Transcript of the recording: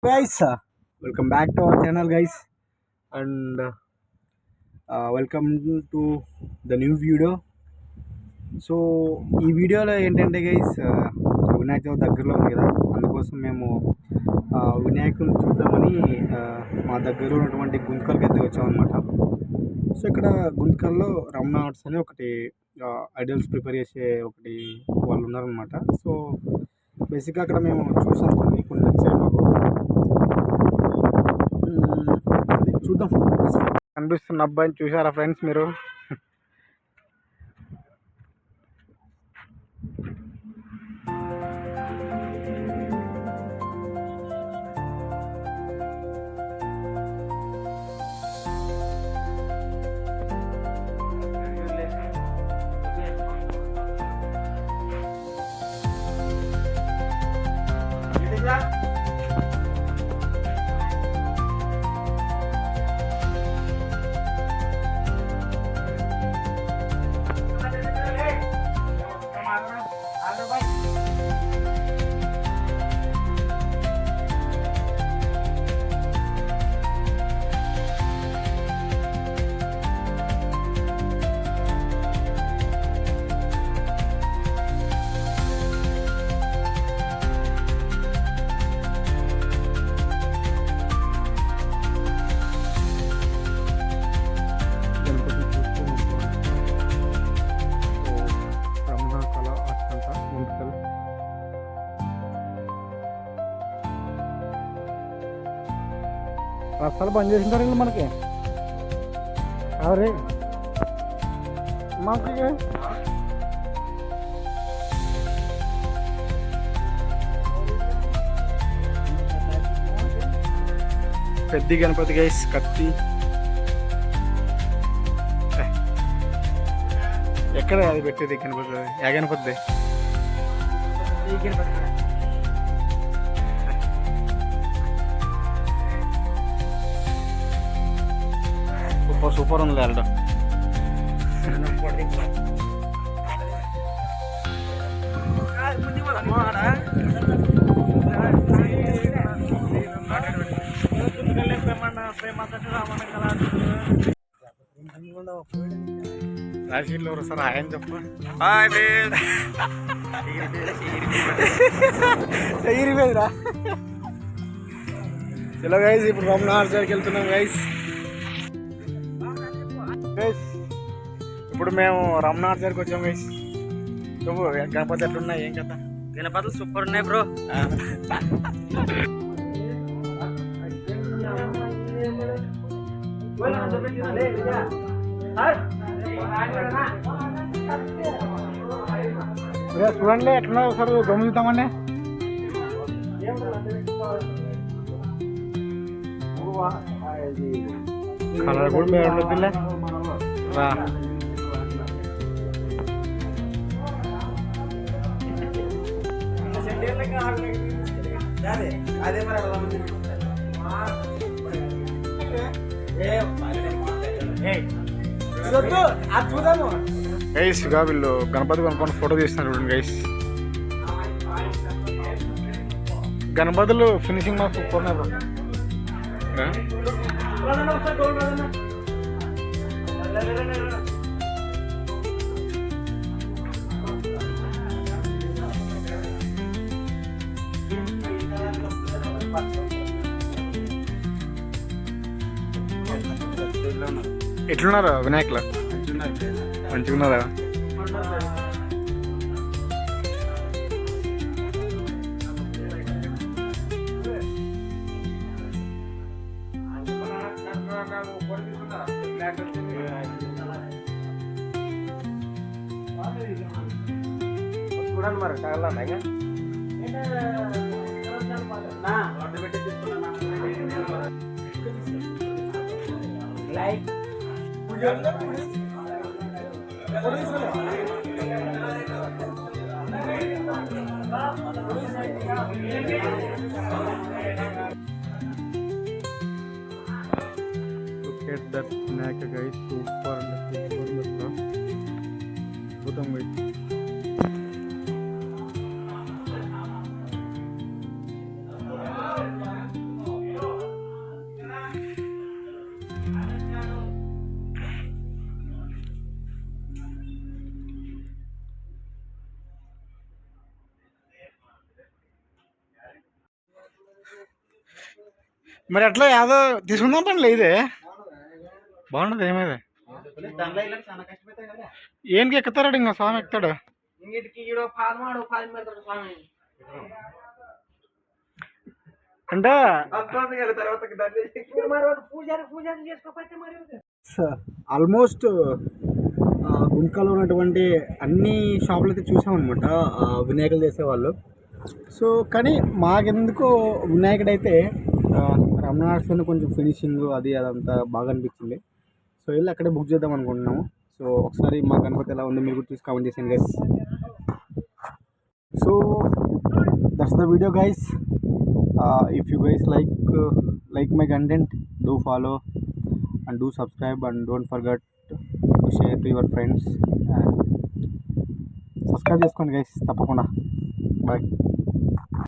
Guys, welcome back to our channel, guys, and welcome to the new video. So ఈ వీడియోలో ఏంటంటే guys, Vinayaka Chavithi దగ్గరలో ఉంది కదా, అందుకోసం మేము వినాయకుని చూద్దామని మా దగ్గరలో ఉన్నటువంటి గుంతకల్కి అయితే వచ్చామన్నమాట. సో ఇక్కడ గుంతకల్లో రమణ ఆర్ట్స్ అని ఒకటి ఐడల్స్ ప్రిపేర్ చేసే ఒకటి వాళ్ళు ఉన్నారనమాట. సో బేసిక్గా అక్కడ మేము చూసాం, కొన్ని నచ్చాయి మాకు. చూద్దాం. కనిపిస్తున్న అబ్బాయిని చూసారా ఫ్రెండ్స్ మీరు? రస్తాలు బంద్ చేసింటారు వీళ్ళు మనకి. అరే మాకు పెద్ద గణపతి గైస్, కత్తి ఎక్కడ అది పెట్టేది గణపతి? ఏ గణపతి? సూపర్ సూపర్ ఉంది వెళ్ళడం. రాశీలో సార్ ఆయన చెప్పు. ఎగిరిపోయిందిరా. చలో గైస్, ఇప్పుడు రమణ ఆర్చర్కి వెళ్తున్నాం గైస్. ఇప్పుడు మేము రమణ ఆర్చర్కి వచ్చాం గైస్. నువ్వు గణపతి ఎట్లున్నాయి, ఏం కదా? గణపతులు సూపర్ ఉన్నాయి బ్రో. చూడండి ఎట్లున్నా ఒకసారి గమనిద్దామండి. కలర్ కూడా మీరు ఉండొద్దులే. గైస్ ఇక వీళ్ళు గణపతి కొనుక్కొని ఫోటో తీస్తున్నారు చూడండి గైస్. గణపతులు ఫినిషింగ్ మాకు సూపర్ ఉన్నాయి బ్రో. ఎట్లున్నారా వినాయకులు? మంచిగా ఉన్నారా? చూడండి మరి తగలన్నాయిగా. Like Look at that Vinayaka guys, super and super అద్భుతం guys. మరి అట్లా యాదో తీసుకుందాం పని లేదే బాగుండదు ఏమైంది ఏంటి ఎక్కుతాడు ఇంకా స్వామి ఎక్కుతాడు అంటే ఆల్మోస్ట్ గుంటకల్లో ఉన్నటువంటి అన్ని షాపులు అయితే చూసామన్నమాట వినాయకులు చేసేవాళ్ళు. సో కానీ మాకెందుకో వినాయకుడు అయితే రమణాస్లోనే కొంచెం ఫినిషింగ్ అదంతా బాగా అనిపించింది. సో వెళ్ళి అక్కడే బుక్ చేద్దాం అనుకుంటున్నాము. సో ఒకసారి మా గణపతి ఎలా ఉంది మీరు కూడా చూసి కామెంట్ చేసాను guys. So that's the video guys. If you guys like my content, do follow and do subscribe and don't forget to share to your friends. Subscribe చేసుకోండి guys తప్పకుండా. Bye.